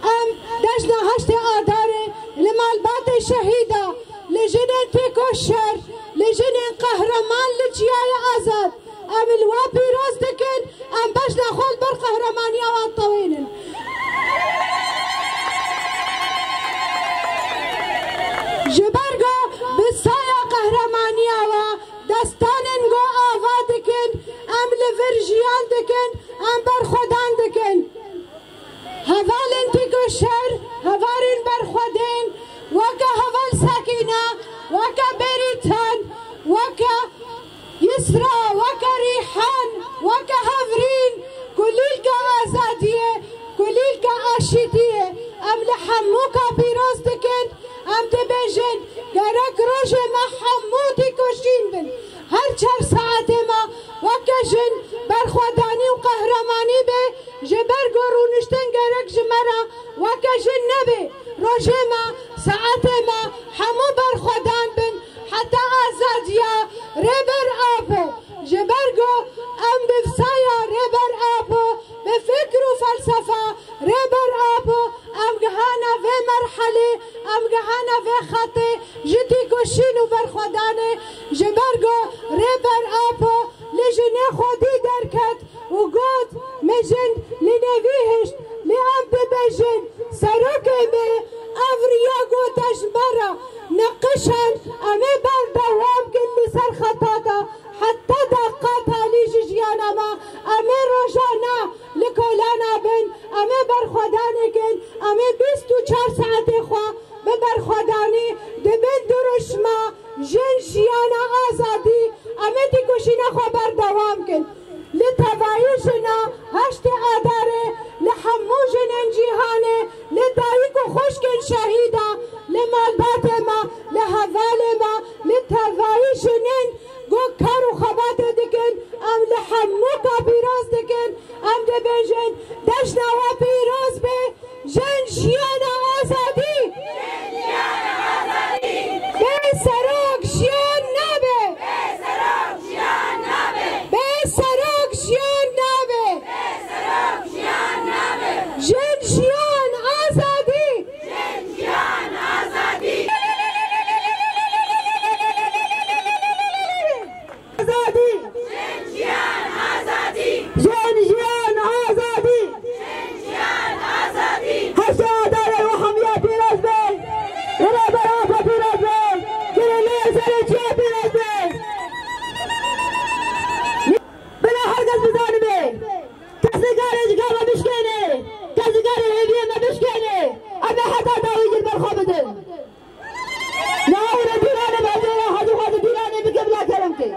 ام دجنا هشت آداره لمالبات شهیده لجنین تکوشر لجنین قهرمان لجیای آزاد ام الوا پیروز دکن ام بجنا خول بر قهرمانی آوان طویلن جبرگو بسایا قهرمانی آوا دستانن گو آوا دکن ام لورجیان دکن ام بر خودان دکن هوالن تکوشر هوارن بر خودن وكا هوال ساكنة وكا بريتان وكا يسرى وكا ريحان وكا هفرين كليلكا آزادية كليلكا آشيتية أم لحموكا بيروزدكن أم تبجن قرق روجه ما حمودي كوشين بن هر 4 ساعات ما وكا جن برخوداني وقهرماني بي جبر قرونشتن قرق جمرا وكا جن نبي روجه ما ساعت ما همو برخودان بن حتی آزادیا ربر آبو جبرگو ام بفسایا ربر آبو بفکر و فلسفه ربر آبو ام گهانا و مرحله ام گهانا و خطه جتی کشین و برخودانه جبرگو ربر آبو لجنه خودی درکت و گود مجن لنویهشت لام ببجن سروکه می أفريا قوتش برا نقشن أمي بر دوام كل سر خطاطا حتى دقاتها لجيجيانا ما أمي رجانا لكولانا بن أمي برخودانكن أمي 24 ساعت خوا ببرخوداني دبن درشما جن جيانا آزادي أمي تكوشينا خوا بر دوام كن لتوايشنا هشت آداره لحمو جنن جيهانه لدايك وخشكن شهيدا لمالبات ما لهوال ما لتوايشنن گو كارو خبات دكن ام لحمو کا پیروز دكن ام دبنجن دشنا و پیروز به جن جيانا آزادي به سروک جيان نبه جن جيان آزادي جن جيان آزادي هشت آداره و حمية پیروز بي ولا برافة پیروز بي جنالي سرچية پیروز بي بلا هرگز بزان بي کسی کارش گاما بشکنه کسی کار هدیه ما بشکنه اما حتی داویج البرخو بدن ناوره دیرانه بازیره حدو خود دیرانه بکم لا کرم که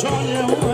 Charlie